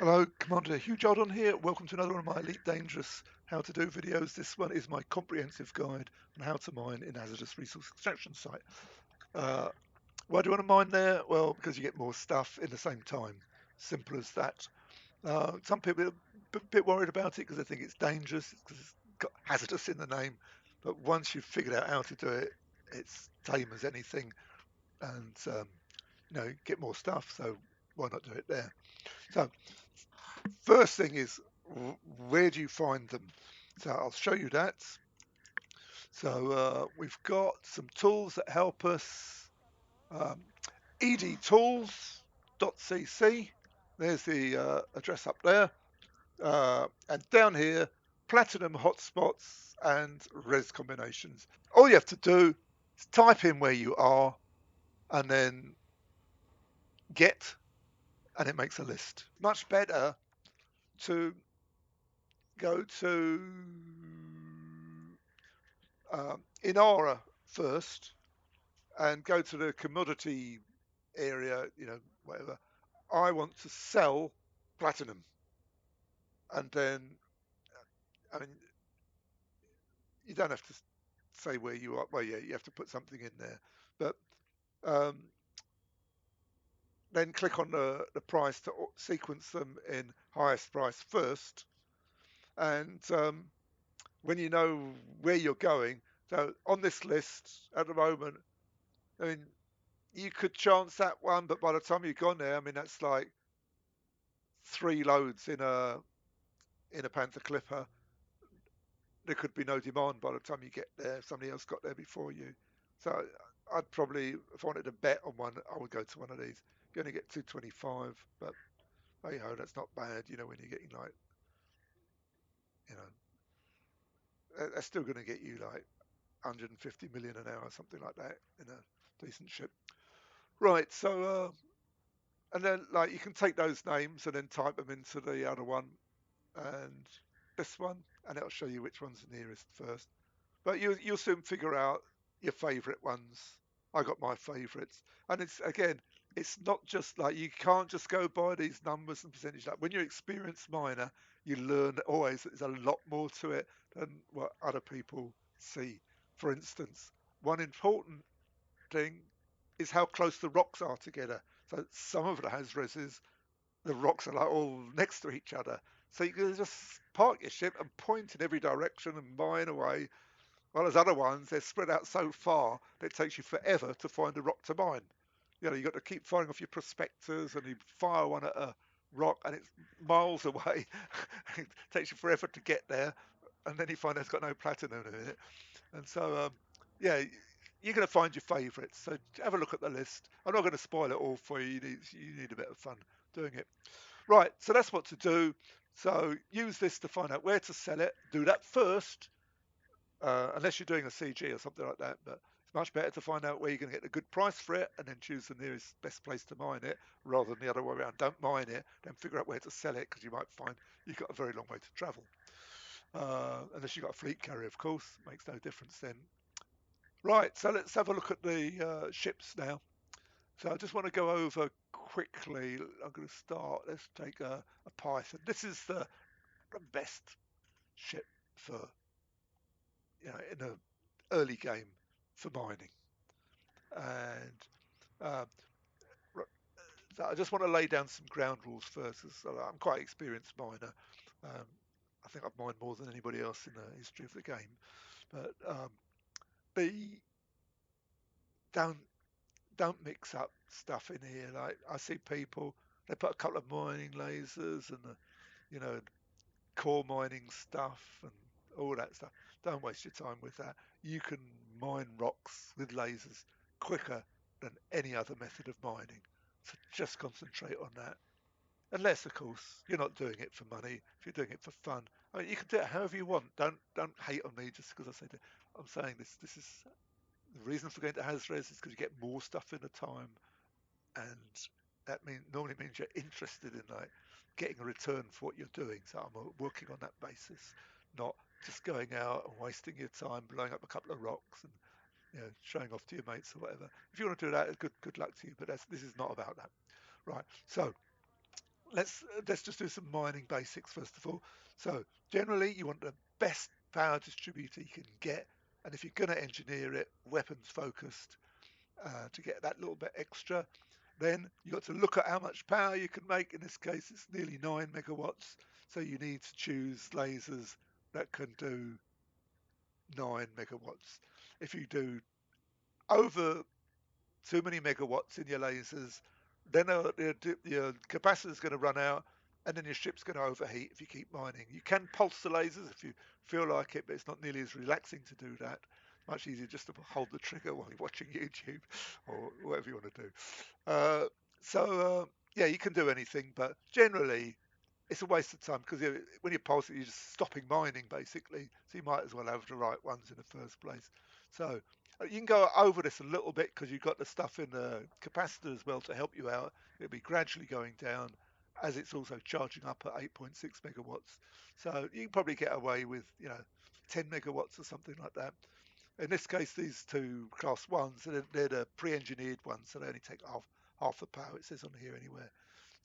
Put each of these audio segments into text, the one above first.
Hello, Commander Hugh Jordan here. Welcome to another one of my Elite Dangerous how to do videos. This one is my comprehensive guide on how to mine in hazardous resource extraction site. Uh, why do you want to mine there? Well, because you get more stuff in the same time. Simple as that. Some people are a bit worried about it because they think it's dangerous because it's got hazardous in the name. But once you've figured out how to do it, it's tame as anything, and get more stuff. So why not do it there? So first thing is, where do you find them? So I'll show you that. So we've got some tools that help us. Um, edtools.cc. There's the address up there. And down here, platinum hotspots and res combinations. All you have to do is type in where you are and then get, and it makes a list. Much better to go to Inara first and go to the commodity area, whatever. I want to sell platinum. And then, I mean, you don't have to say where you are. Well, yeah, you have to put something in there. But um, then click on the price to sequence them in highest price first. And when you know where you're going, so on this list at the moment, I mean, you could chance that one, but by the time you've gone there, I mean that's like three loads in a Panther Clipper. There could be no demand by the time you get there. Somebody else got there before you. So I'd probably, if I wanted to bet on one, I would go to one of these. You only get 225, but hey ho, that's not bad. When you're getting like, you know, that's still going to get you like 150 million an hour, something like that, in a decent ship. Right. So and then like you can take those names and then type them into the other one and this one, and it'll show you which one's the nearest first. But you'll soon figure out your favourite ones. I got my favourites, and it's again, it's not just like you can't just go by these numbers and percentage. Like when you're experienced miner, you learn always that there's a lot more to it than what other people see. For instance, one important thing is how close the rocks are together. So some of the Hazreses, the rocks are like all next to each other. So you can just park your ship and point in every direction and mine away. Well, there's other ones, they're spread out so far that it takes you forever to find a rock to mine. You've got to keep firing off your prospectors and you fire one at a rock and it's miles away. It takes you forever to get there. And then you find it's got no platinum in it. And so, yeah, you're going to find your favourites. So have a look at the list. I'm not going to spoil it all for you. You need a bit of fun doing it. Right, so that's what to do. So use this to find out where to sell it. Do that first, unless you're doing a CG or something like that. But it's much better to find out where you're going to get a good price for it and then choose the nearest best place to mine it rather than the other way around. Don't mine it, then figure out where to sell it because you might find you've got a very long way to travel. Unless you've got a fleet carrier, of course, makes no difference then. Right, so let's have a look at the ships now. So I just want to go over quickly. I'm going to start. Let's take a Python. This is the best ship for in the early game for mining. And uh, so I just want to lay down some ground rules first. I'm quite an experienced miner. Um, I think I've mined more than anybody else in the history of the game. But B, don't don't mix up stuff in here. Like I see people, they put a couple of mining lasers and core mining stuff and all that stuff. Don't waste your time with that. You can mine rocks with lasers quicker than any other method of mining. So just concentrate on that. Unless, of course, you're not doing it for money. If you're doing it for fun, I mean, you can do it however you want. Don't hate on me just because I said it. I'm saying this. This is the reason for going to Hazres is because you get more stuff in the time, and that normally means you're interested in like getting a return for what you're doing. So I'm working on that basis, not just going out and wasting your time blowing up a couple of rocks and showing off to your mates or whatever. If you want to do that, good luck to you. But this is not about that, right? So Let's just do some mining basics first of all. So generally, you want the best power distributor you can get, and if you're going to engineer it weapons focused to get that little bit extra, then you got to look at how much power you can make. In this case, it's nearly 9 megawatts, so you need to choose lasers that can do 9 megawatts. If you do over too many megawatts in your lasers, then your capacitor is going to run out, and then your ship's going to overheat if you keep mining. You can pulse the lasers if you feel like it, but it's not nearly as relaxing to do that. Much easier just to hold the trigger while you're watching YouTube or whatever you want to do. Uh, so yeah, you can do anything, but generally it's a waste of time because when you pulse it, you're just stopping mining basically. So you might as well have the right ones in the first place. So you can go over this a little bit because you've got the stuff in the capacitor as well to help you out. It'll be gradually going down as it's also charging up at 8.6 megawatts. So you can probably get away with 10 megawatts or something like that. In this case, these two class ones, they're the pre-engineered ones, so they only take half the power. It says on here anywhere.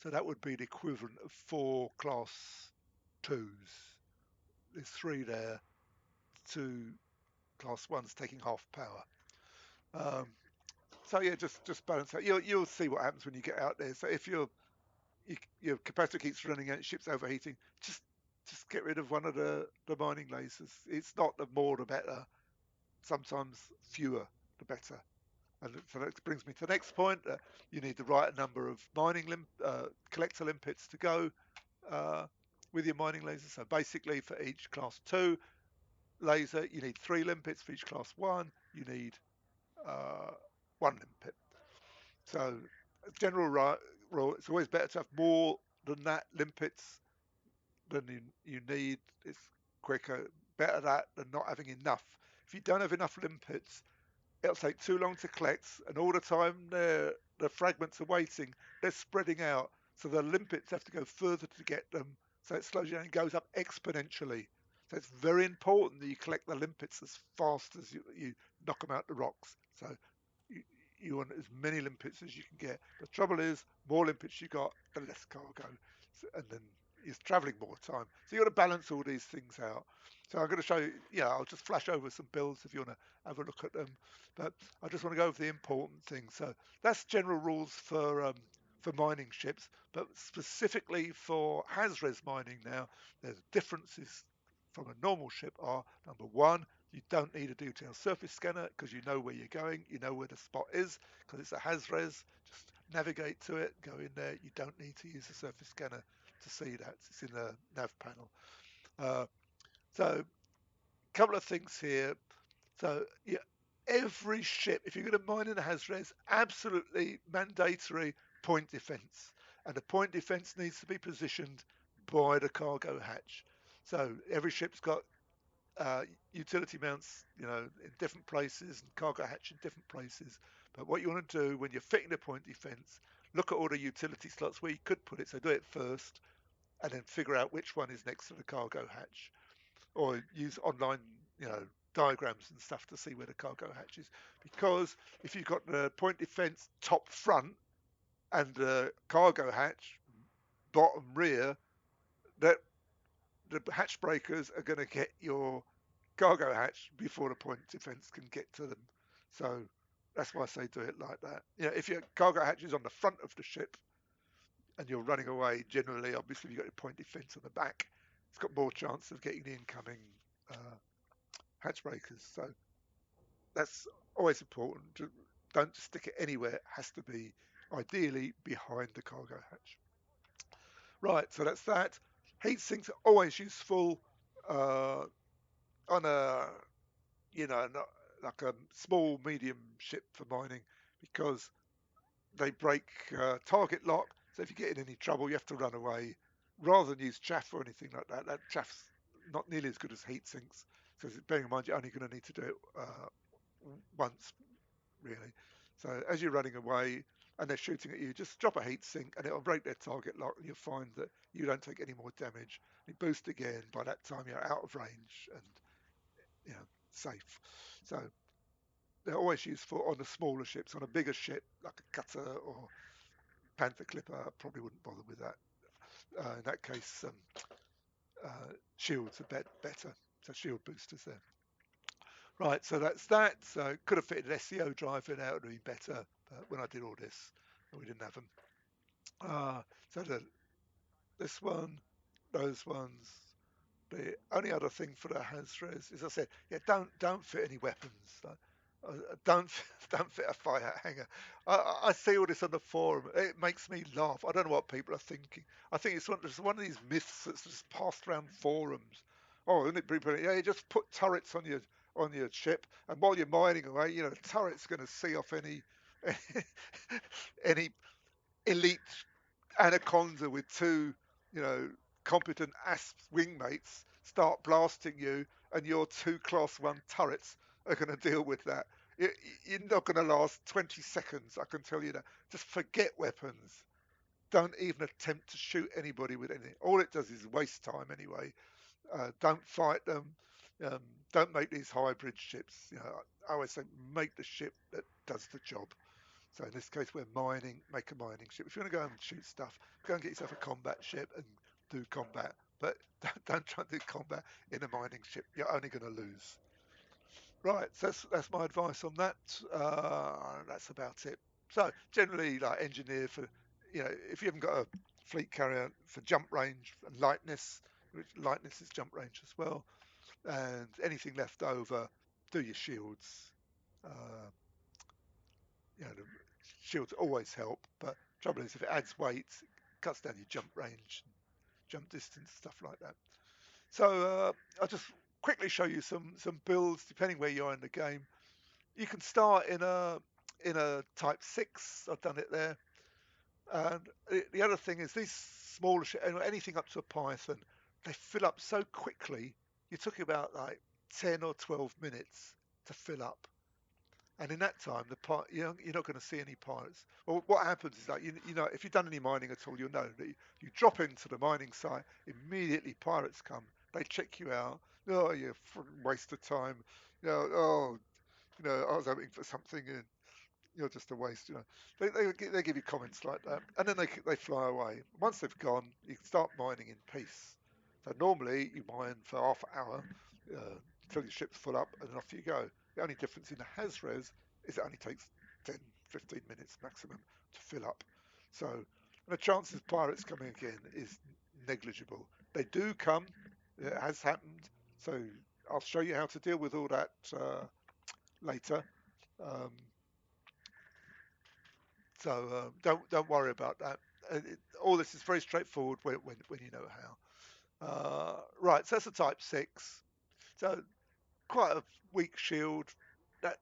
So that would be the equivalent of four class twos. There's three there, two class ones taking half power. Um, so yeah, just balance out. You'll see what happens when you get out there. So if your capacitor keeps running out, ship's overheating, just get rid of one of the mining lasers. It's not the more the better. Sometimes fewer the better. And so that brings me to the next point. You need the right number of collector limpets to go uh, with your mining laser. So basically, for each class 2 laser, you need 3 limpets. For each class 1, you need uh, 1 limpet. So, general rule, it's always better to have more than that limpets than you need. It's quicker, better that than not having enough. If you don't have enough limpets, it'll take too long to collect, and all the time the fragments are waiting, they're spreading out, so the limpets have to go further to get them, so it slows you down and goes up exponentially. So it's very important that you collect the limpets as fast as you knock them out the rocks. So you, you want as many limpets as you can get. The trouble is, more limpets you got, the less cargo, and then you're traveling more time. So you got to balance all these things out. So I'm going to show you. Yeah, I'll just flash over some builds if you want to have a look at them. But I just want to go over the important things. So that's general rules for mining ships, but specifically for Hazres mining now, there's differences from a normal ship are number one, you don't need a detailed surface scanner because you know where you're going, you know where the spot is because it's a Hazres. Just navigate to it, go in there. You don't need to use a surface scanner to see that. It's in the nav panel. Uh, so a couple of things here. So yeah, every ship, if you're going to mine in a Hazres, absolutely mandatory point defense. And the point defense needs to be positioned by the cargo hatch. So every ship's got uh, utility mounts, in different places and cargo hatch in different places. But what you want to do when you're fitting the point defense, look at all the utility slots where you could put it. So do it first and then figure out which one is next to the cargo hatch or use online, you know, diagrams and stuff to see where the cargo hatch is. Because if you've got the point defense top front and the cargo hatch bottom rear, that the hatch breakers are going to get your cargo hatch before the point defense can get to them. So that's why I say do it like that. If your cargo hatch is on the front of the ship and you're running away, generally, obviously, you've got your point defense on the back. It's got more chance of getting the incoming uh, hatch breakers. So that's always important. Don't just stick it anywhere. It has to be ideally behind the cargo hatch. Right, so that's that. Heat sinks are always useful uh, on a, not like a small, medium ship for mining because they break target lock. So if you get in any trouble, you have to run away rather than use chaff or anything like that. That chaff's not nearly as good as heat sinks. So bearing in mind, you're only going to need to do it once, really. So as you're running away and they're shooting at you, just drop a heat sink and it'll break their target lock, and you'll find that you don't take any more damage. You boost again. By that time, you're out of range and safe. So they're always useful on the smaller ships. On a bigger ship like a cutter or Panther Clipper, I probably wouldn't bother with that. In that case, shields are better. So shield boosters there. Right, so that's that. So could have fitted an SEO drive in, that would have been better. But when I did all this, we didn't have them. So this one, those ones. The only other thing for the Hazres is, I said, yeah, don't fit any weapons. Don't don't fit a fire hanger. I see all this on the forum. It makes me laugh. I don't know what people are thinking. I think it's one of these myths that's just passed around forums. Oh, isn't it brilliant? Yeah, you just put turrets on your ship, and while you're mining away, the turret's going to see off any any elite anaconda with two, you know, competent asp wingmates start blasting you, and your two class one turrets are going to deal with that. You- You're not going to last 20 seconds, I can tell you that. Just forget weapons. Don't even attempt to shoot anybody with anything. All it does is waste time anyway. Don't fight them. Um, don't make these hybrid ships. I always say make the ship that does the job. So in this case, we're mining, make a mining ship. If you want to go and shoot stuff, go and get yourself a combat ship and do combat. But don't try and do combat in a mining ship. You're only going to lose. Right, so that's my advice on that. That's about it. So generally, like engineer for, if you haven't got a fleet carrier for jump range and lightness, which lightness is jump range as well, and anything left over, do your shields. Uh, the shields always help, but trouble is if it adds weight, it cuts down your jump range, jump distance, stuff like that. So I'll just quickly show you some builds depending where you are in the game. You can start in a Type 6. I've done it there. And the other thing is these smaller anything up to a Python, they fill up so quickly. You're talking about like 10 or 12 minutes to fill up. And in that time, you're not going to see any pirates. Well, what happens is that if you've done any mining at all, you'll know that you drop into the mining site, immediately pirates come. They check you out. Oh, you waste of time. Oh, I was hoping for something, and you're just a waste. They give you comments like that, and then they fly away. Once they've gone, you can start mining in peace. So normally you mine for half an hour until your ship's full up, and then off you go. The only difference in the Hazres is it only takes 10, 15 minutes maximum to fill up. So the chances of pirates coming again is negligible. They do come. It has happened. So I'll show you how to deal with all that later. Um, so don't worry about that. All this is very straightforward when you know how. Right, so that's a Type 6. So quite a weak shield.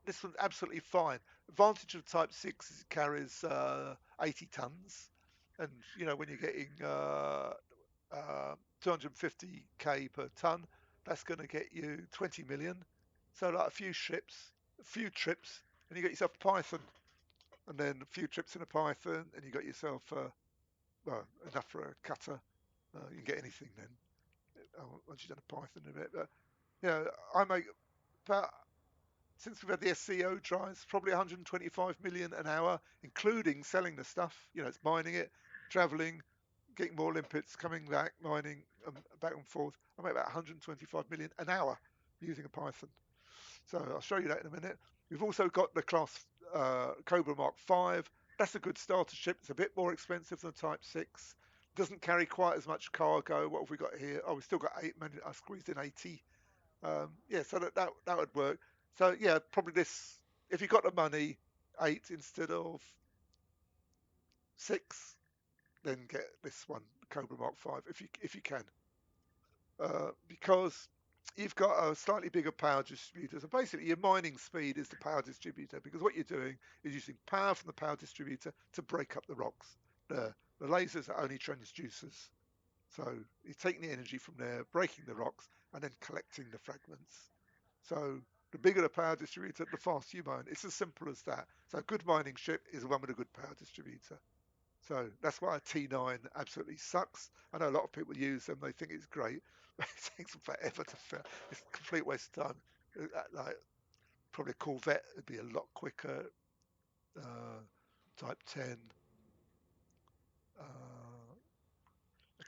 This one's absolutely fine. Advantage of Type 6 is it carries 80 tons, and when you're getting 250k per ton, that's going to get you 20 million. So like a few ships, a few trips, and you get yourself a Python, and then a few trips in a Python, and you got yourself well, enough for a cutter. You can get anything then once you've done a Python a bit. But I make about, since we've had the SEO drives, probably 125 million an hour, including selling the stuff. It's mining it, traveling, getting more limpets, coming back, mining, back and forth. I make about 125 million an hour using a Python. So I'll show you that in a minute. We've also got the class Cobra Mark 5. That's a good starter ship. It's a bit more expensive than Type 6. Doesn't carry quite as much cargo. What have we got here? Oh, we've still got 8 men. I squeezed in 80. Yeah, so that would work. So yeah, probably this. If you got the money, 8 instead of 6, then get this one, Cobra Mark 5, if you can. Because you've got a slightly bigger power distributor. So basically, your mining speed is the power distributor, because what you're doing is using power from the power distributor to break up the rocks. The lasers are only transducers. So you're taking the energy from there, breaking the rocks, and then collecting the fragments. So the bigger the power distributor, the faster you mine. It's as simple as that. So a good mining ship is one with a good power distributor. So that's why a T9 absolutely sucks. I know a lot of people use them; they think it's great, but it takes them forever to fill. It's a complete waste of time. Like probably a Corvette would be a lot quicker. Type 10. Uh,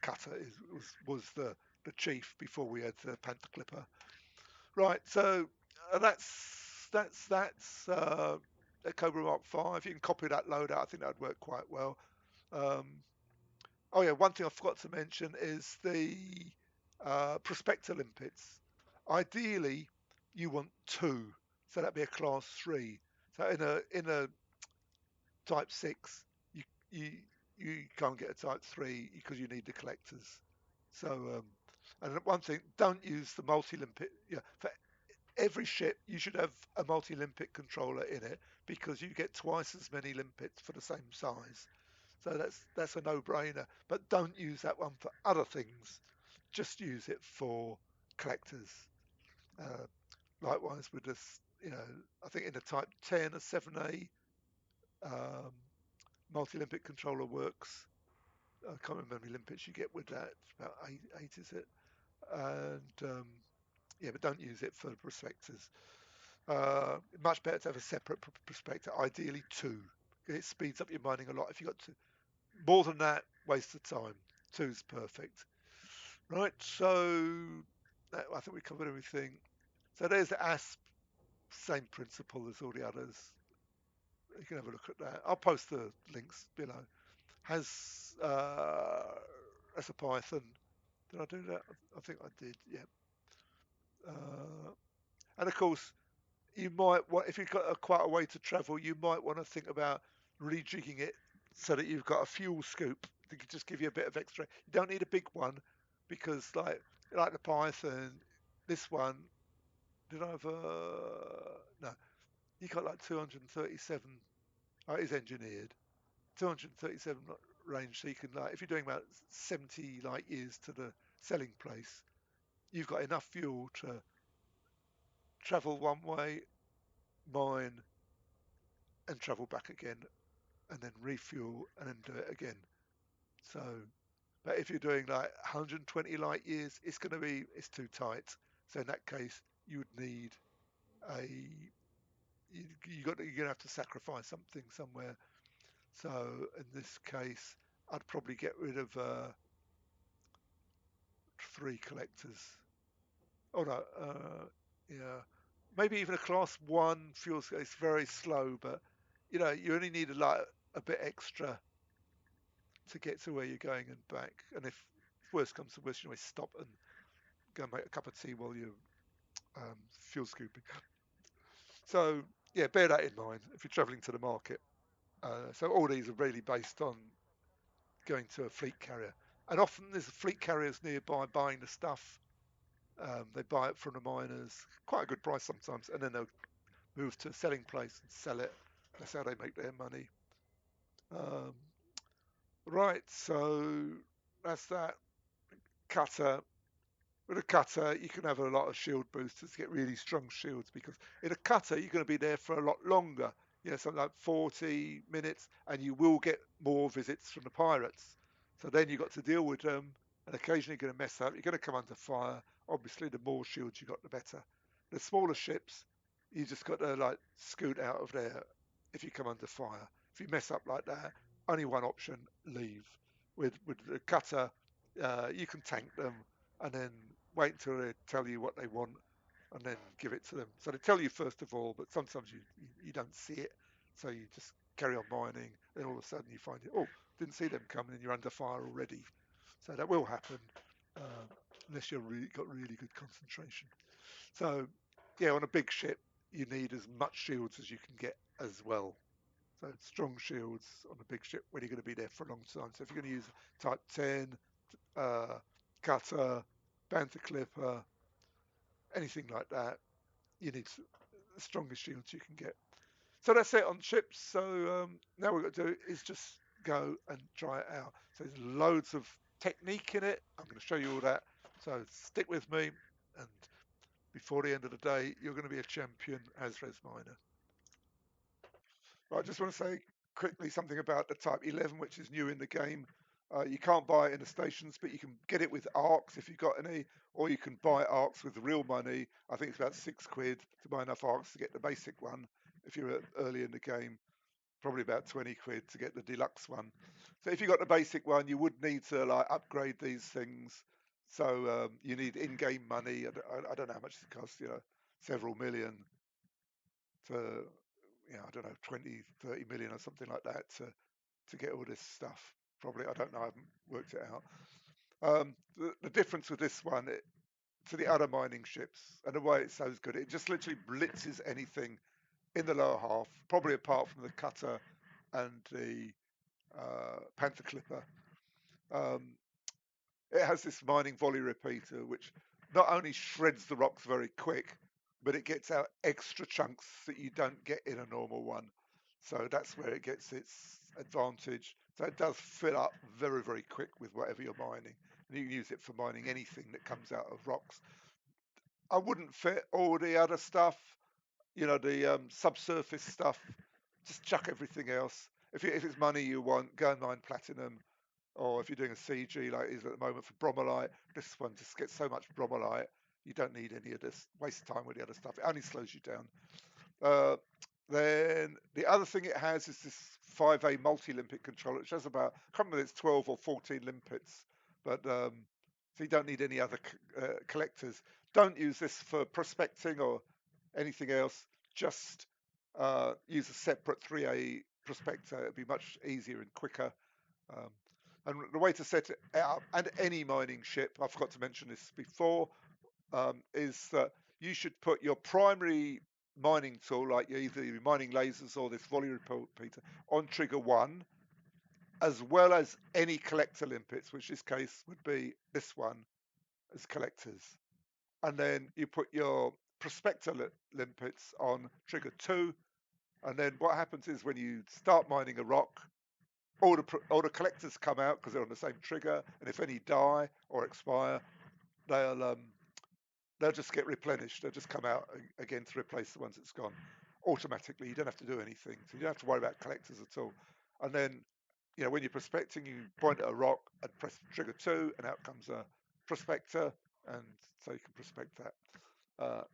cutter was the chief before we had the Panther Clipper. Right, so that's a Cobra Mark 5. You can copy that load out. I think that'd work quite well. Um, oh yeah, one thing I forgot to mention is the prospector limpets. Ideally, you want two, so that'd be a class 3. So in a Type 6, you you you can't get a Type 3 because you need the collectors. So and one thing, don't use the multi-limpet. Yeah, for every ship, you should have a multi-limpet controller in it because you get twice as many limpets for the same size. So that's a no-brainer. But don't use that one for other things. Just use it for collectors. Uh, Likewise with this, I think in the Type 10 or 7A, um, multi-limpet controller works. I can't remember how many limpets you get with that. It's about eight, is it? And yeah, but don't use it for prospectors. Much better to have a separate prospector, ideally two. It speeds up your mining a lot. If you got to more than that, waste of time. Two's perfect. Right, so I think we covered everything. So there's the ASP, same principle as all the others. You can have a look at that. I'll post the links below. Has as a Python. Did I do that? I think I did. Yeah. Uh, and of course, you might want, if you've got quite a way to travel, you might want to think about rejigging it so that you've got a fuel scoop that could just give you a bit of extra. You don't need a big one because, like the Python, this one, did I have a no? You got like 237. Oh, it is engineered 237 range, so you can like if you're doing about 70 light years to the selling place, you've got enough fuel to travel one way, mine, and travel back again, and then refuel and then do it again. So, but if you're doing like 120 light years, it's too tight. So in that case, you would need a you're gonna have to sacrifice something somewhere. So in this case, I'd probably get rid of 3 collectors. Oh no, yeah, maybe even a class 1 fuel cell. It's very slow, but you only need like a bit extra to get to where you're going and back. And if worst comes to worst, you always stop and go and make a cup of tea while you're fuel scooping. So yeah, bear that in mind if you're travelling to the market. So all these are really based on going to a fleet carrier, and often there's fleet carriers nearby buying the stuff. They buy it from the miners, quite a good price sometimes, and then they'll move to a selling place and sell it. That's how they make their money. Um, right, so that's that cutter. With a cutter, you can have a lot of shield boosters to get really strong shields because in a cutter, you're going to be there for a lot longer. Something like 40 minutes, and you will get more visits from the pirates. So then you've got to deal with them, and occasionally you're going to mess up. You're going to come under fire. Obviously, the more shields you got, the better. The smaller ships, you just got to like scoot out of there if you come under fire. If you mess up like that, only one option: leave. With the cutter, you can tank them and then wait until they tell you what they want and then give it to them. So they tell you first of all, but sometimes you don't see it. So you just carry on mining, and all of a sudden you find it. Oh, didn't see them coming, and you're under fire already. So that will happen uh, unless you've got really good concentration. So yeah, on a big ship, you need as much shields as you can get as well. So strong shields on a big ship when you're going to be there for a long time. So if you're going to use Type 10, uh, cutter, Panther Clipper, anything like that, you need the strongest shields you can get. So that's it on ships. So now what we've got to do is just go and try it out. So there's loads of technique in it. I'm going to show you all that. So stick with me, and before the end of the day, you're going to be a champion Hazres miner. Right, I just want to say quickly something about the Type 11, which is new in the game. You can't buy it in the stations, but you can get it with ARCs if you've got any, or you can buy ARCs with real money. I think it's about £6 to buy enough ARCs to get the basic one if you're early in the game. probably about 20 quid to get the deluxe one. So if you got the basic one, you would need to like upgrade these things. So you need in-game money. I don't know how much it costs, several million to, I don't know, 20, 30 million or something like that to get all this stuff. Probably, I don't know, I haven't worked it out. The difference with this one to the other mining ships and the way it's so good, it just literally blitzes anything in the lower half, probably apart from the cutter and the Panther Clipper. Um, it has this mining volley repeater, which not only shreds the rocks very quick, but it gets out extra chunks that you don't get in a normal one. So that's where it gets its advantage. So it does fill up very, very quick with whatever you're mining. And you can use it for mining anything that comes out of rocks. I wouldn't fit all the other stuff, the subsurface stuff. Just chuck everything else. If it's money you want, go and mine platinum. Or if you're doing a CG like it is at the moment for bromellite, this one just gets so much bromellite, you don't need any of this. Waste time with the other stuff. It only slows you down. Uh, then the other thing it has is this 5A multi-limpet controller, which has about, I can't remember if it's 12 or 14 limpets, but so you don't need any other collectors. Don't use this for prospecting or anything else. Just use a separate 3A prospector. It'd be much easier and quicker. Um, and the way to set it up, and any mining ship, I forgot to mention this before, is that you should put your primary mining tool, like either your mining lasers or this volley repeater, on trigger 1, as well as any collector limpets, which this case would be this one as collectors. And then you put your prospector limpets on trigger 2. And then what happens is when you start mining a rock, all the collectors come out because they're on the same trigger, and if any die or expire, they'll just get replenished. They'll just come out again to replace the ones that's gone automatically. You don't have to do anything, so you don't have to worry about collectors at all. And then, when you're prospecting, you point at a rock and press trigger 2, and out comes a prospector, and so you can prospect that.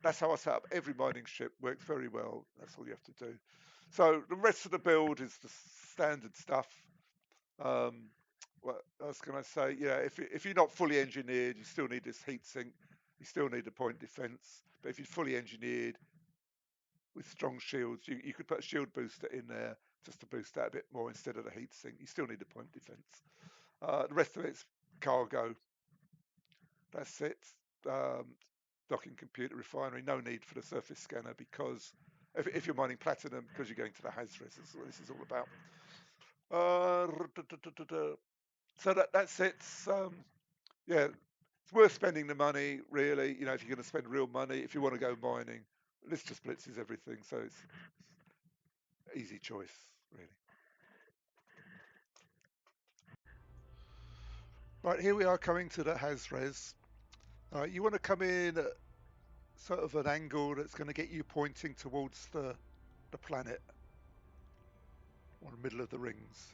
That's how I set up every mining ship. Works very well. That's all you have to do. So the rest of the build is the standard stuff. What else can I say? Yeah, if you're not fully engineered, you still need this heatsink. You still need a point defense. But if you're fully engineered with strong shields, you could put a shield booster in there just to boost that a bit more instead of the heatsink. You still need a point defense. The rest of it's cargo. That's it. Docking computer refinery. No need for the surface scanner because if you're mining platinum, because you're going to the Hazres, that's what this is all about. So that's it. Yeah, it's worth spending the money, really. If you're going to spend real money, if you want to go mining, this just blitzes everything, so it's easy choice, really. Right, here we are coming to the Hazres. You want to come in at sort of an angle that's going to get you pointing towards the planet or the middle of the rings.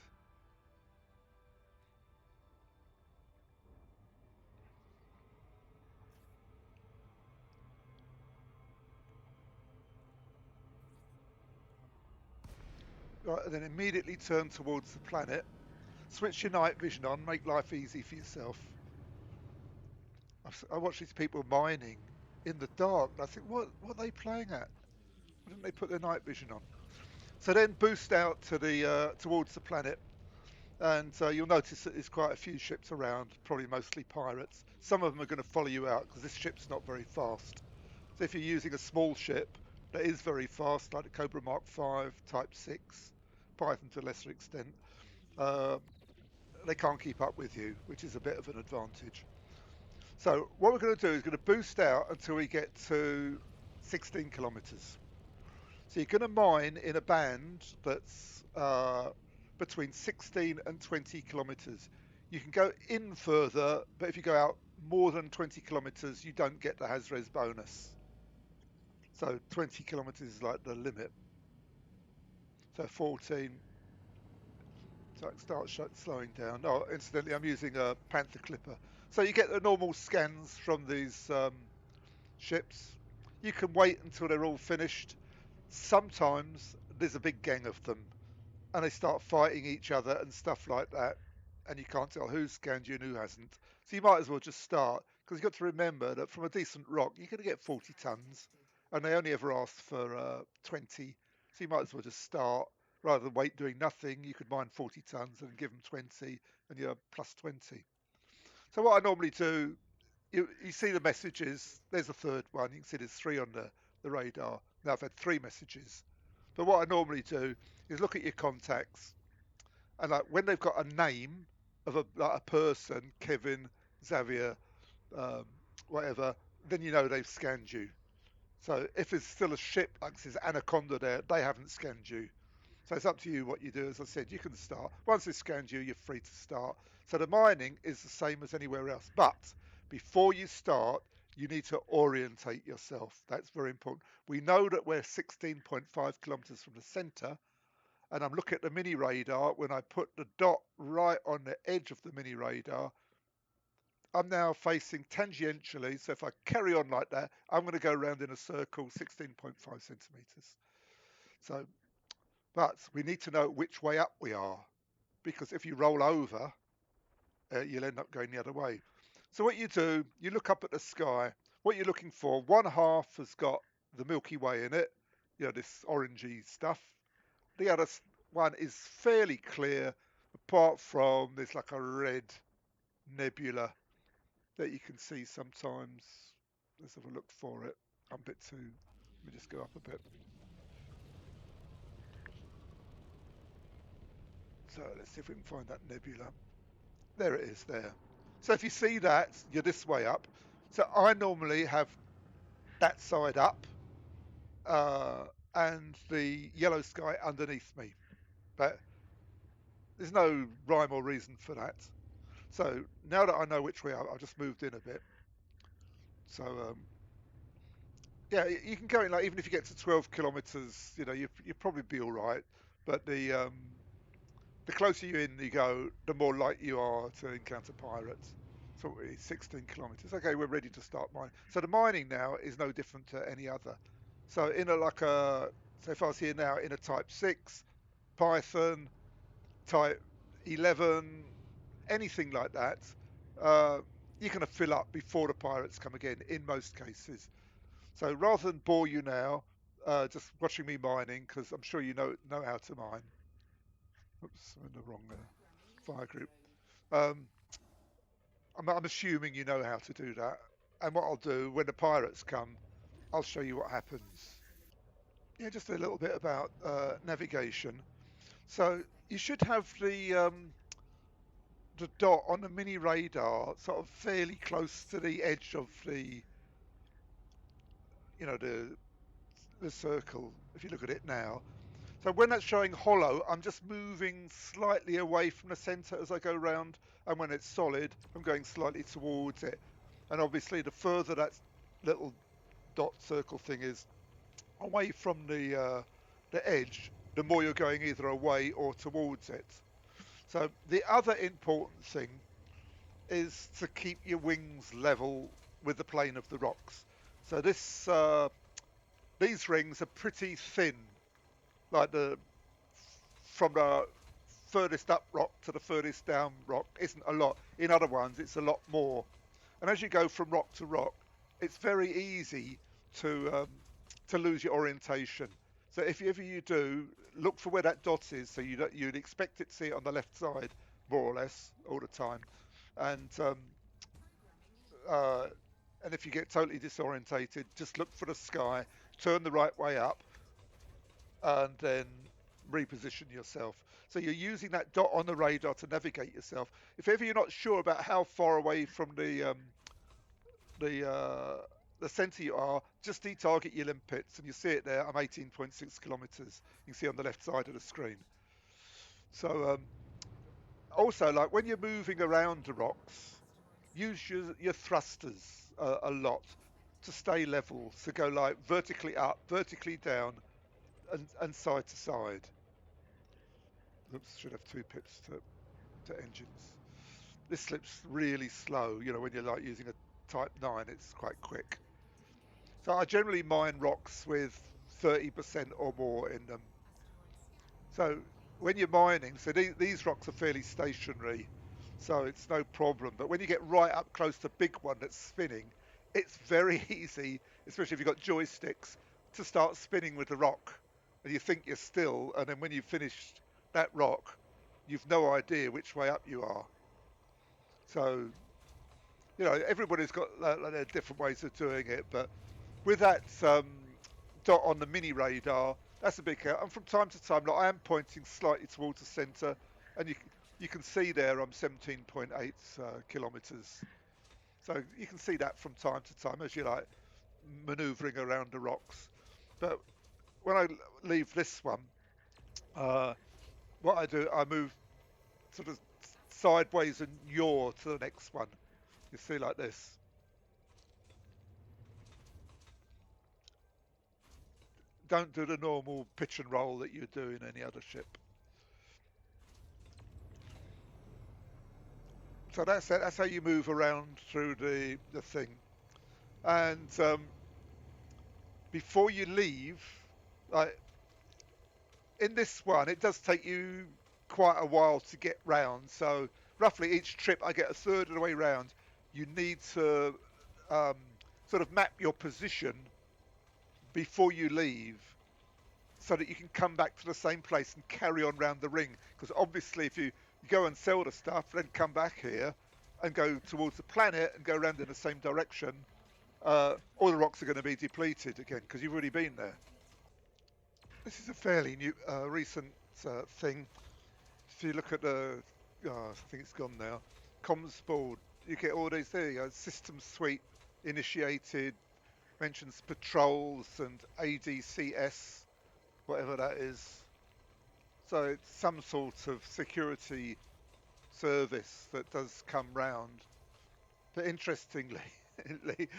Right, and then immediately turn towards the planet. Switch your night vision on, make life easy for yourself. I watch these people mining in the dark, and I think, what are they playing at? Why didn't they put their night vision on? So then boost out to the towards the planet, and you'll notice that there's quite a few ships around, probably mostly pirates. Some of them are going to follow you out because this ship's not very fast. So if you're using a small ship that is very fast, like the Cobra Mark 5, Type 6, Python to a lesser extent, uh, they can't keep up with you, which is a bit of an advantage. So what we're going to do is going to boost out until we get to 16 kilometers. So you're going to mine in a band that's between 16 and 20 kilometers. You can go in further, but if you go out more than 20 kilometers, you don't get the Hazres bonus. So 20 kilometers is like the limit. So 14. So I can start slowing down. Oh, incidentally, I'm using a Panther Clipper. So you get the normal scans from these ships. You can wait until they're all finished. Sometimes there's a big gang of them, and they start fighting each other and stuff like that, and you can't tell who's scanned you and who hasn't. So you might as well just start, because you've got to remember that from a decent rock you're going to get 40 tons, and they only ever ask for 20. So you might as well just start rather than wait doing nothing. You could mine 40 tons and give them 20, and you're plus 20. So what I normally do, you see the messages. There's a third one. You can see there's three on the radar. Now I've had three messages. But what I normally do is look at your contacts, and like when they've got a name of a person, Kevin, Xavier, um, whatever, then you know they've scanned you. So if there's still a ship like this Anaconda there, they haven't scanned you. So it's up to you what you do. As I said, you can start. Once they've scanned you, you're free to start. So the mining is the same as anywhere else. But before you start, you need to orientate yourself. That's very important. We know that we're 16.5 kilometers from the center, and I'm looking at the mini radar. When I put the dot right on the edge of the mini radar, I'm now facing tangentially. So if I carry on like that, I'm going to go around in a circle 16.5 centimeters. So, but we need to know which way up we are, because if you roll over, you'll end up going the other way. So what you do, you look up at the sky. What you're looking for, one half has got the Milky Way in it, this orangey stuff. The other one is fairly clear, apart from there's like a red nebula that you can see sometimes. Let's have a look for it. I'm a bit too. Let me just go up a bit. So let's see if we can find that nebula. There it is there. So if you see that, you're this way up. So I normally have that side up, uh, and the yellow sky underneath me. But there's no rhyme or reason for that. So now that I know which way I've just moved in a bit. So yeah, you can go in like even if you get to 12 kilometers, you probably be all right. But the closer you go, the more likely you are to encounter pirates. So it's 16 kilometers. Okay, we're ready to start mining. So the mining now is no different to any other. So so if I was here now in a Type 6, Python, Type 11, anything like that, uh, you're going to fill up before the pirates come again in most cases. So rather than bore you now, just watching me mining, because I'm sure you know how to mine. Oops, I'm in the wrong fire group. Um, I'm assuming you know how to do that. And what I'll do when the pirates come, I'll show you what happens. Yeah, just a little bit about navigation. So you should have the dot on the mini radar sort of fairly close to the edge of you know, the circle. If you look at it now, so when that's showing hollow, I'm just moving slightly away from the center as I go round, and when it's solid, I'm going slightly towards it. And obviously, the further that little dot circle thing is away from the edge, the more you're going either away or towards it. So the other important thing is to keep your wings level with the plane of the rocks. So these rings are pretty thin, like the from the furthest up rock to the furthest down rock isn't a lot. In other ones, it's a lot more. And as you go from rock to rock, it's very easy to lose your orientation. So if ever you do, look for where that dot is. So you'd expect it to see it on the left side, more or less, all the time. And uh, and if you get totally disorientated, just look for the sky, turn the right way up, and then reposition yourself. So you're using that dot on the radar to navigate yourself. If ever you're not sure about how far away from the uh, the centre you are, just detarget your limpets, and you see it there. I'm 18.6 kilometres. You can see on the left side of the screen. So also, like when you're moving around the rocks, use your thrusters a lot to stay level. So go like vertically up, vertically down, and side to side. Oops, should have two pips to engines. This slip's really slow. When you're like using a Type 9, it's quite quick. So I generally mine rocks with 30% or more in them. So when you're mining, so these rocks are fairly stationary, so it's no problem. But when you get right up close to big one that's spinning, it's very easy, especially if you've got joysticks, to start spinning with the rock. And you think you're still, and then when you've finished that rock, you've no idea which way up you are. So, everybody's got their different ways of doing it, but with that dot on the mini radar, that's a big help. And from time to time, like I am pointing slightly towards the centre, and you can see there I'm 17.8 kilometres. So you can see that from time to time as you're like manoeuvring around the rocks. But when I leave this one, uh, what I do, I move sort of sideways and yaw to the next one. You see like this. Don't do the normal pitch and roll that you do in any other ship. So that's it. That's how you move around through the thing. And before you leave, like in this one, it does take you quite a while to get round. So roughly each trip, I get a third of the way round. You need to um, sort of map your position before you leave, so that you can come back to the same place and carry on round the ring. Because obviously, if you go and sell the stuff, then come back here and go towards the planet and go around in the same direction, all the rocks are going to be depleted again because you've already been there. This is a fairly new, recent thing. If you look at the, I think it's gone now, comms board, you get all these, there you go, system suite initiated, mentions patrols and ADCS, whatever that is. So it's some sort of security service that does come round. But interestingly, like,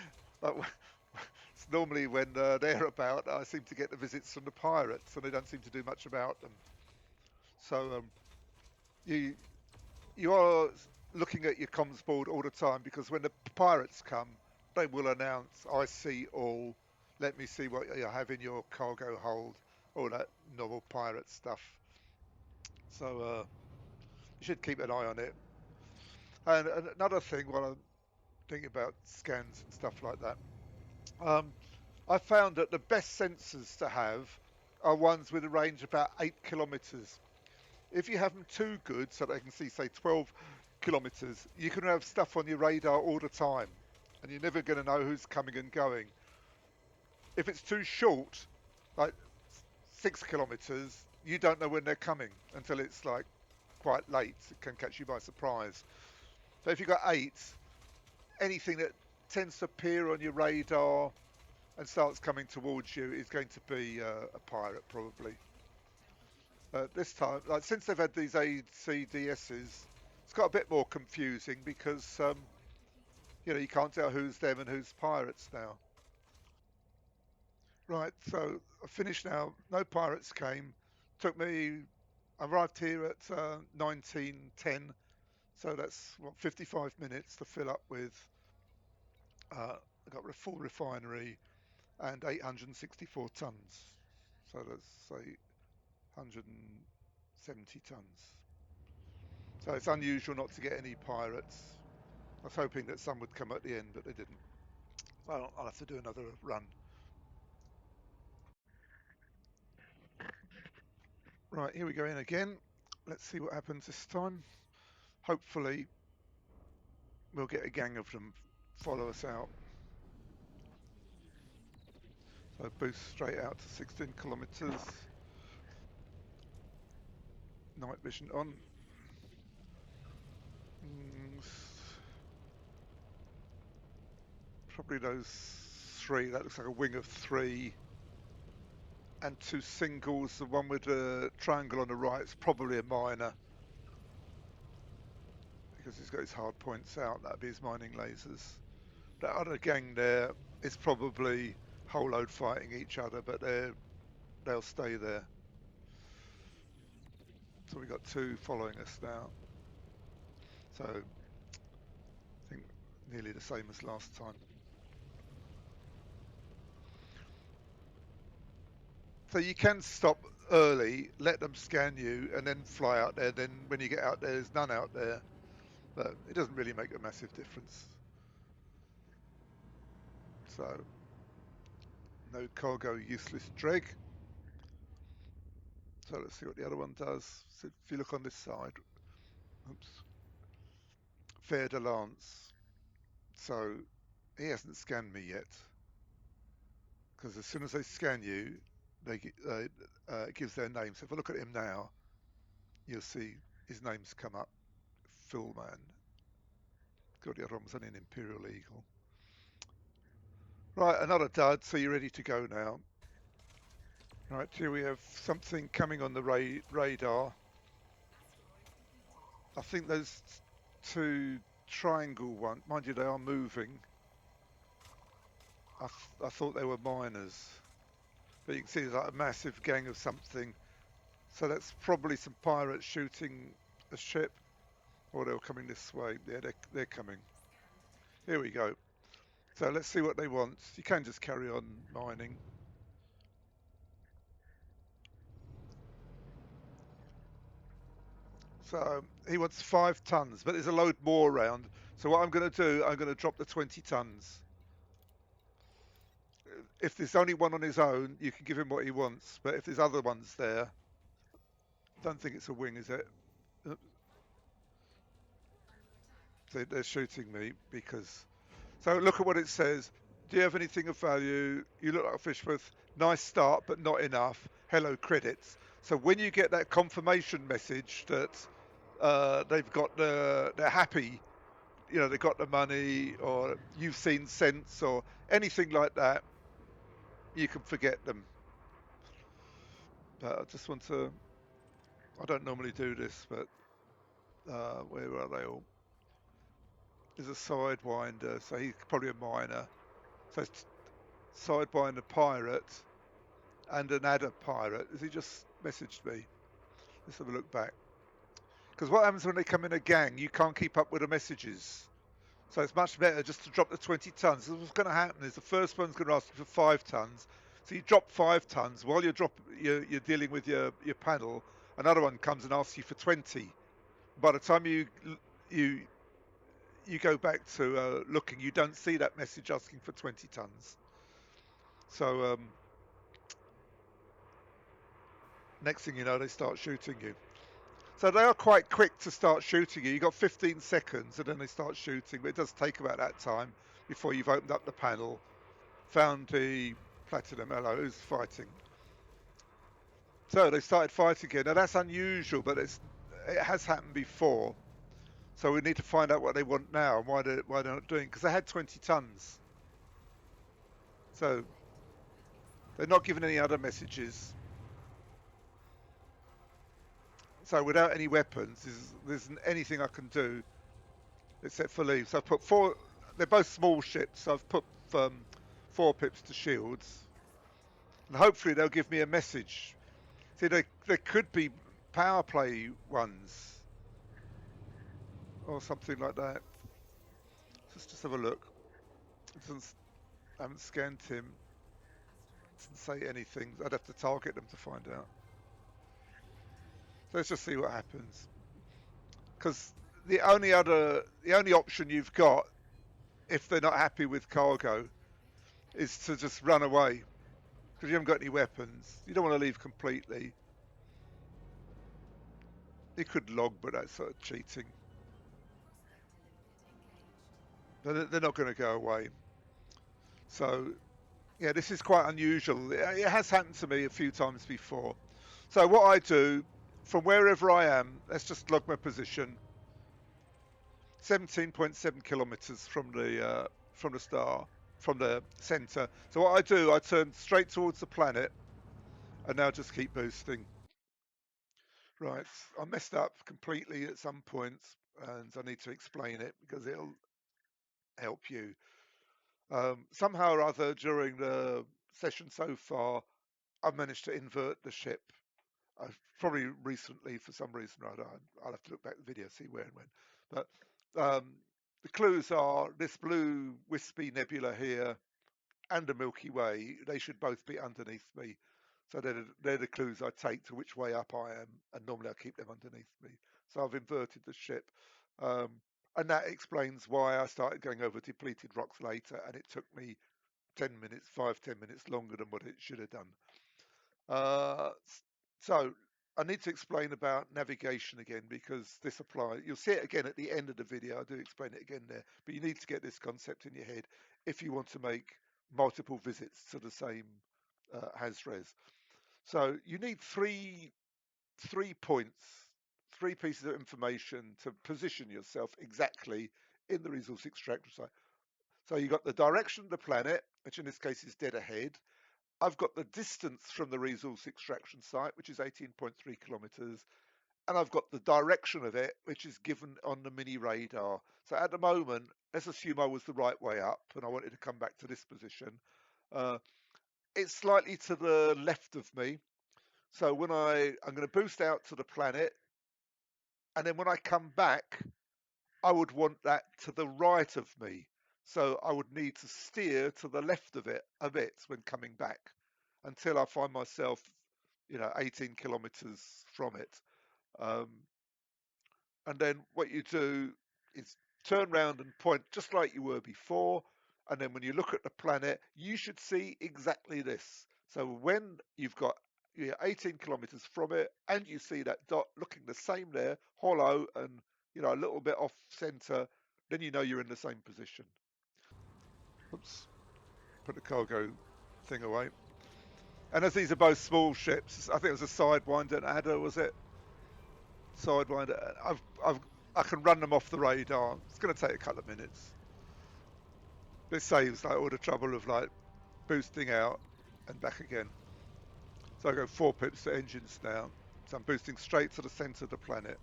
it's normally when they're about, I seem to get the visits from the pirates, and they don't seem to do much about them. So you you are looking at your comms board all the time because when the pirates come, they will announce, "I see all. Let me see what you have in your cargo hold." All that normal pirate stuff. So you should keep an eye on it. And another thing, while I'm thinking about scans and stuff like that, um, I found that the best sensors to have are ones with a range of about 8 kilometres. If you have them too good, so they can see, say, 12 kilometres, you can have stuff on your radar all the time, and you're never going to know who's coming and going. If it's too short, like 6 kilometres, you don't know when they're coming until it's like quite late. It can catch you by surprise. So if you've got 8, anything that tends to appear on your radar and starts coming towards you is going to be a pirate, probably. This time, like since they've had these ACDSs, it's got a bit more confusing because you can't tell who's them and who's pirates now. Right, so I finished now. No pirates came. Took me. I arrived here at 19:10, so that's what 55 minutes to fill up with. I got a full refinery and 864 tons. So that's say 170 tons. So it's unusual not to get any pirates. I was hoping that some would come at the end, but they didn't. So I'll have to do another run. Right, here we go in again. Let's see what happens this time. Hopefully, we'll get a gang of them follow us out. So boost straight out to 16 kilometers. Night vision on. Mm, Probably those 3. That looks like a wing of 3. And 2 singles. The one with the triangle on the right is probably a miner, because he's got his hard points out. That'd be his mining lasers. That other gang there is probably whole load fighting each other, but they'll stay there. So we've got 2 following us now. So I think nearly the same as last time. So you can stop early, let them scan you, and then fly out there. Then when you get out there, there's none out there. But it doesn't really make a massive difference. So no cargo, useless dreg. So let's see what the other one does. So if you look on this side, oops, fair de lance. So he hasn't scanned me yet, because as soon as they scan you, it gives their name. So if I look at him now, you'll see his name's come up. Full man. God, the other one was only an Imperial Eagle. Right, another dud. So you're ready to go now. Right, here we have something coming on the radar. I think those two triangle ones, mind you, they are moving. I thought they were miners, but you can see there's like a massive gang of something. So that's probably some pirates shooting a ship, or they're coming this way. Yeah, they're coming. Here we go. So let's see what they want. You can just carry on mining. So he wants 5 tons, but there's a load more around. So what I'm going to do, I'm going to drop the 20 tons. If there's only one on his own, you can give him what he wants. But if there's other ones there, don't think it's a wing, is it? They're shooting me because. So look at what it says. Do you have anything of value? You look like a fish with nice start, but not enough. Hello, credits. So when you get that confirmation message that they're happy, they got the money, or you've seen sense, or anything like that, you can forget them. But I just want to. I don't normally do this, but where are they all? There's a sidewinder, so he's probably a miner. So it's sidewinder pirate and an adder pirate. Has he just messaged me? Let's have a look back. Because what happens when they come in a gang? You can't keep up with the messages. So it's much better just to drop the 20 tons. So what's going to happen is the first one's going to ask you for 5 tons. So you drop 5 tons while you're dealing with your panel. Another one comes and asks you for 20. By the time you you go back to looking, you don't see that message asking for 20 tons. So next thing you know, they start shooting you. So they are quite quick to start shooting you. You've got 15 seconds and then they start shooting, but it does take about that time before you've opened up the panel, found the platinum. Hello, who's fighting? So they started fighting again. Now that's unusual, but it has happened before. So we need to find out what they want now and why they're not doing, because they had 20 tons. So they're not giving any other messages. So without any weapons, there isn't anything I can do except for leave. So I've put 4. They're both small ships. So I've put 4 pips to shields, and hopefully they'll give me a message. See, there could be power play ones or something like that. Just have a look. I haven't scanned him. Doesn't say anything. I'd have to target them to find out. So let's just see what happens. Because the only option you've got, if they're not happy with cargo, is to just run away. Because you haven't got any weapons. You don't want to leave completely. You could log, but that's sort of cheating. They're not going to go away. So, yeah, this is quite unusual. It has happened to me a few times before. So what I do, from wherever I am, let's just log my position. 17.7 kilometers from the star, from the center. So what I do, I turn straight towards the planet, and now just keep boosting. Right, I messed up completely at some points, and I need to explain it because it'll help you. Somehow or other during the session so far, I've managed to invert the ship. I've probably recently, for some reason or other, I'll have to look back at the video, see where and when. But the clues are this blue wispy nebula here and the Milky Way. They should both be underneath me. So they're the clues I take to which way up I am, and normally I keep them underneath me. So I've inverted the ship, um, and that explains why I started going over depleted rocks later, and it took me 10 minutes, 5, 10 minutes longer than what it should have done. So I need to explain about navigation again because this applies. You'll see it again at the end of the video. I do explain it again there, but you need to get this concept in your head if you want to make multiple visits to the same Hazres. So you need three points, three pieces of information to position yourself exactly in the resource extractor site. So you've got the direction of the planet, which in this case is dead ahead. I've got the distance from the resource extraction site, which is 18.3 kilometers, and I've got the direction of it, which is given on the mini radar. So at the moment, let's assume I was the right way up and I wanted to come back to this position. Uh, it's slightly to the left of me. So when I'm going to boost out to the planet, and then when I come back, I would want that to the right of me. So I would need to steer to the left of it a bit when coming back until I find myself, 18 kilometers from it. Um, and then what you do is turn round and point just like you were before. And then when you look at the planet, you should see exactly this. So when you've got 18 kilometers from it and you see that dot looking the same there, hollow and a little bit off center, then you know you're in the same position. Oops, put the cargo thing away. And as these are both small ships, I think it was a Sidewinder and Adder, was it? Sidewinder. I can run them off the radar. It's going to take a couple of minutes. This saves like all the trouble of like boosting out and back again. So I go 4 pips to engines now. So I'm boosting straight to the center of the planet.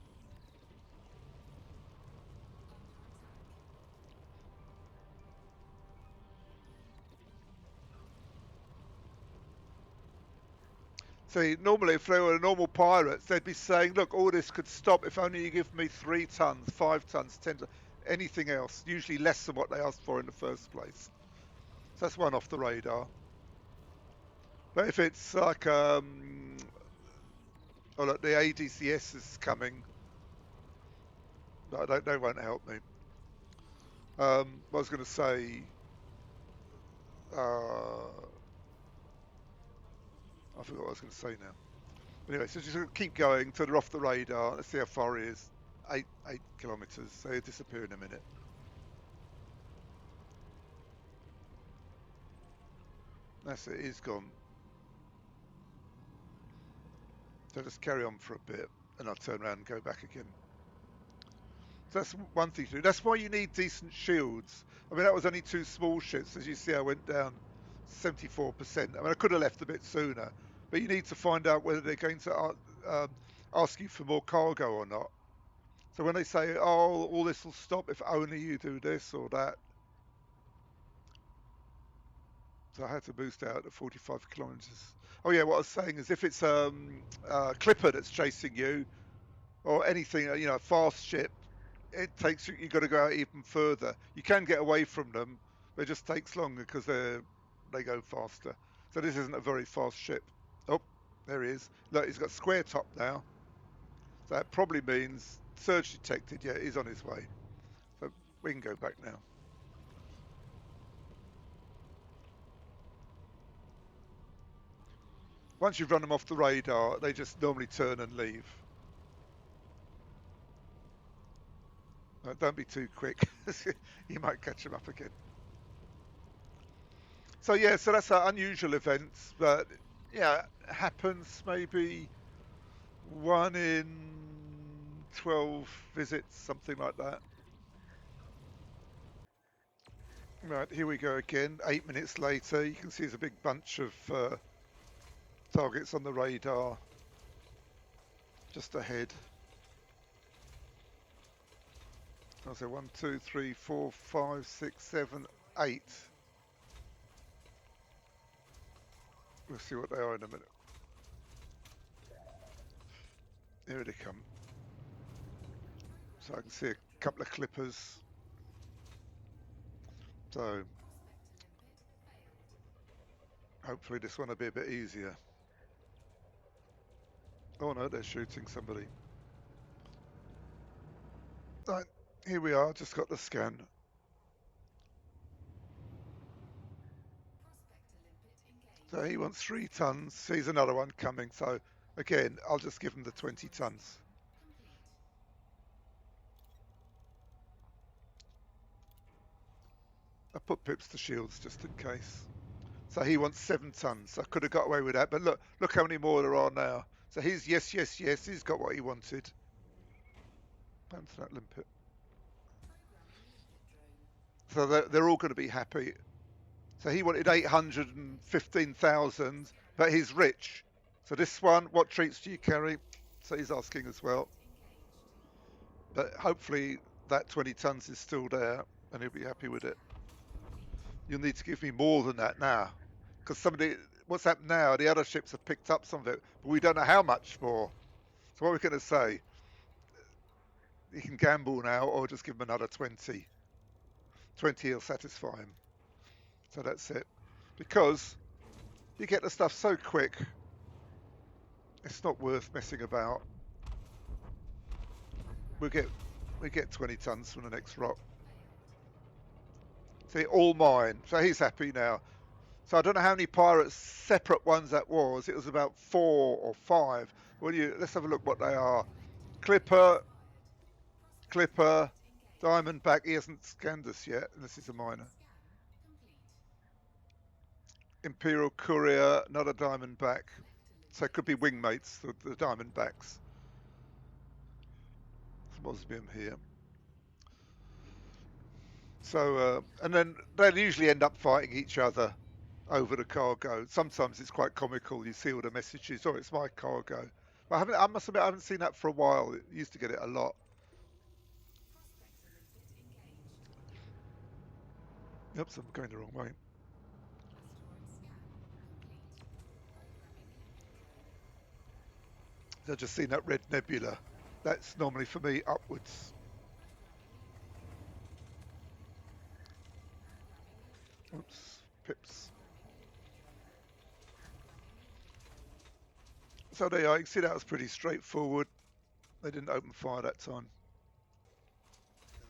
See, normally if they were normal pirates, they'd be saying, look, all this could stop if only you give me 3 tons, 5 tons, 10 tons, anything else, usually less than what they asked for in the first place. So that's one off the radar. But if it's like, oh look, the ADCS is coming, they won't help me. I was going to say, I forgot what I was going to say now. Anyway, so just keep going till they're off the radar. Let's see how far he is. 8 kilometers. So he'll disappear in a minute. That's it. He's gone. So just carry on for a bit, and I'll turn around and go back again. So that's one thing to do. That's why you need decent shields. I mean, that was only 2 small ships. As you see, I went down 74%. I mean, I could have left a bit sooner, but you need to find out whether they're going to ask you for more cargo or not. So when they say, "Oh, all this will stop if only you do this or that," so I had to boost out at 45 kilometers. Oh yeah, what I was saying is if it's Clipper that's chasing you or anything, a fast ship, it takes you've got to go out even further. You can get away from them, but it just takes longer because they go faster. So this isn't a very fast ship. Oh, there he is. Look, he's got square top now. So that probably means surge detected. Yeah, he's on his way. So we can go back now. Once you've run them off the radar, they just normally turn and leave. Don't be too quick. You might catch them up again. So yeah, so that's an unusual event, but yeah, it happens maybe 1 in 12 visits, something like that. Right, here we go again. 8 minutes later, you can see there's a big bunch of targets on the radar just ahead. I'll say 1, 2, 3, 4, 5, 6, 7, 8. We'll see what they are in a minute. Here they come. So I can see a couple of clippers. So hopefully this one will be a bit easier. Oh no, they're shooting somebody. Right, here we are, just got the scan. So he wants 3 tons. Sees another one coming. So again, I'll just give him the 20 tons. I put pips to shields just in case. So he wants 7 tons. I could have got away with that, but look how many more there are now. So he's yes, yes, yes. He's got what he wanted. Bounce that limpet. So they're all going to be happy. So he wanted 815,000, but he's rich. So this one, what treats do you carry? So he's asking as well. But hopefully that 20 tons is still there and he'll be happy with it. You'll need to give me more than that now. Because what's happened now, the other ships have picked up some of it, but we don't know how much more. So what we're going to say, he can gamble now or just give him another 20. 20 will satisfy him. So that's it. Because you get the stuff so quick, it's not worth messing about. We get 20 tons from the next rock. See, all mine. So he's happy now. So I don't know how many pirates, separate ones that was. It was about 4 or 5. Let's have a look what they are. Clipper, Diamondback. He hasn't scanned us yet, unless he's a miner. Imperial Courier, another Diamondback. So it could be wingmates, the Diamondbacks. Mosbium here. So, and then they'll usually end up fighting each other over the cargo. Sometimes it's quite comical. You see all the messages, "Oh, it's my cargo." But I must admit, I haven't seen that for a while. It used to get it a lot. Oops, I'm going the wrong way. So I've just seen that red nebula. That's normally for me upwards. Oops, pips. So there you are. You can see that was pretty straightforward. They didn't open fire that time.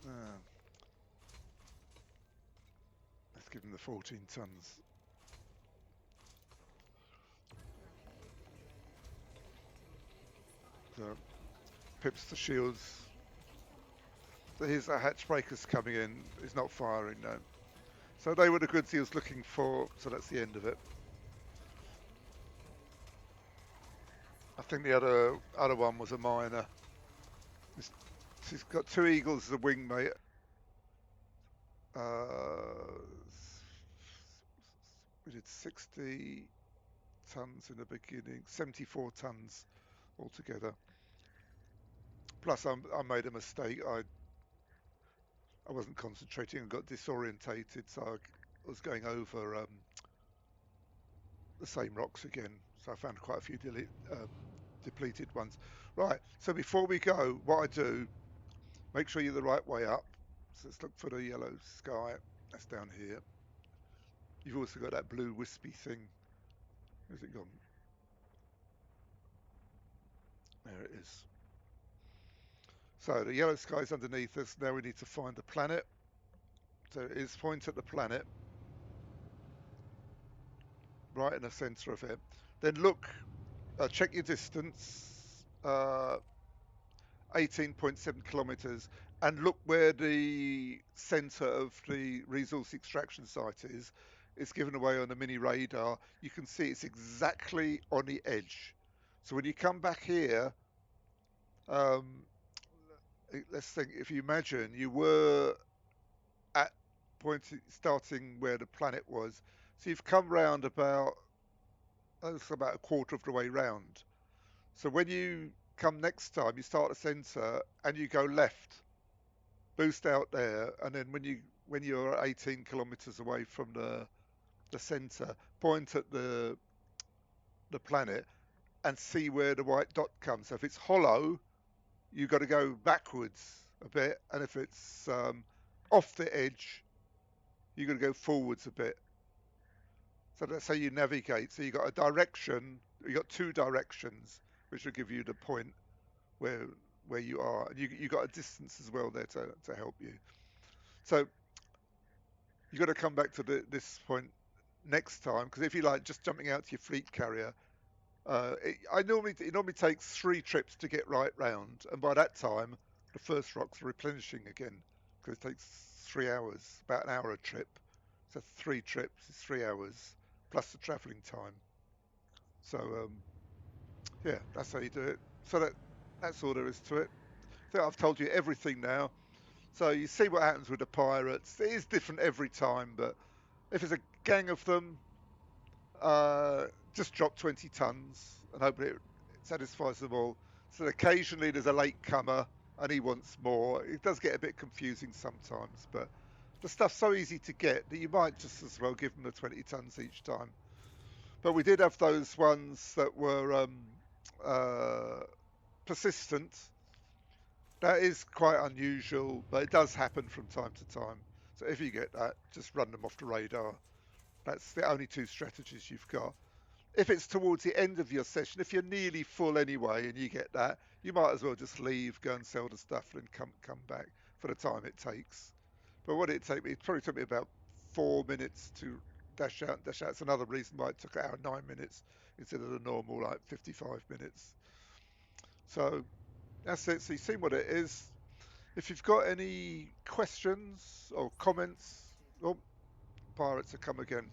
Ah, let's give them the 14 tons. So pips to shields. So here's our hatch breakers coming in. He's not firing now. So they were the goods he was looking for. So that's the end of it. I think the other one was a miner. He's got 2 eagles as a wingmate. We did 60 tons in the beginning, 74 tons altogether. Plus, I made a mistake. I wasn't concentrating and got disorientated, so I was going over the same rocks again. So I found quite a few depleted ones. Right. So before we go, what I do, make sure you're the right way up. So let's look for the yellow sky. That's down here. You've also got that blue wispy thing. Where's it gone? There it is. So the yellow sky's underneath us. Now we need to find the planet. So it is point at the planet, right in the center of it. Then look, check your distance, 18.7 kilometers, and look where the center of the resource extraction site is. It's given away on the mini radar. You can see it's exactly on the edge. So when you come back here, um, let's think, if you imagine you were at point starting where the planet was, so you've come round about, it's about a quarter of the way round. So when you come next time, you start at the centre and you go left, boost out there, and then when you're 18 kilometres away from the centre, point at the planet and see where the white dot comes. So if it's hollow, you've got to go backwards a bit, and if it's off the edge, you've got to go forwards a bit. So that's how you navigate. So you've got a direction, you've got 2 directions, which will give you the point where where you are, and you got a distance as well there to help you. So you got to come back to this point next time, because if you like just jumping out to your fleet carrier, it normally takes 3 trips to get right round, and by that time the first rock's replenishing again, because it takes 3 hours, about an hour a trip. So 3 trips is 3 hours plus the travelling time. So yeah, that's how you do it. So that's all there is to it. I think I've told you everything now. So you see what happens with the pirates. It is different every time, but if it's a gang of them, uh, just drop 20 tons and hope it satisfies them all. So occasionally there's a late comer and he wants more. It does get a bit confusing sometimes, but the stuff's so easy to get that you might just as well give them the 20 tons each time. But we did have those ones that were uh, persistent. That is quite unusual, but it does happen from time to time. So if you get that, just run them off the radar. That's the only 2 strategies you've got. If it's towards the end of your session, if you're nearly full anyway and you get that, you might as well just leave, go and sell the stuff, and come back for the time it takes. But what did it take me? It probably took me about 4 minutes to dash out and dash out. It's another reason why it took out 9 minutes instead of the normal like 55 minutes. So that's it. So you've seen what it is. If you've got any questions or comments, oh, pirates have come again.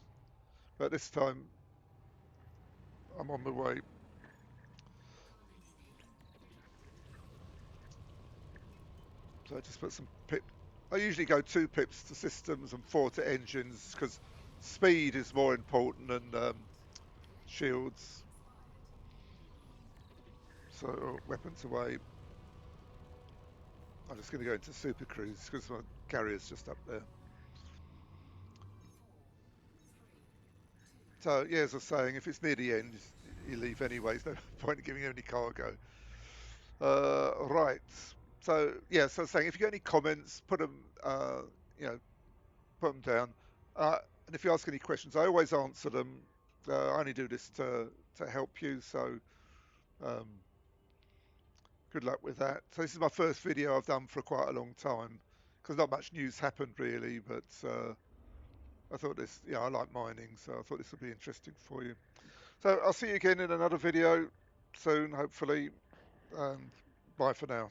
But this time I'm on my way. So I just put some pip. I usually go 2 pips to systems and 4 to engines because speed is more important than shields. So weapons away. I'm just going to go into super cruise because my carrier's just up there. So yeah, as I was saying, if it's near the end, you leave anyway. There's no point in giving any cargo. Right. So yeah, so I was saying, if you get any comments, put them, you know, put them down. And if you ask any questions, I always answer them. I only do this to help you. So um, good luck with that. So this is my first video I've done for quite a long time because not much news happened really. But I thought this, yeah, I like mining, so I thought this would be interesting for you. So I'll see you again in another video soon, hopefully. And bye for now.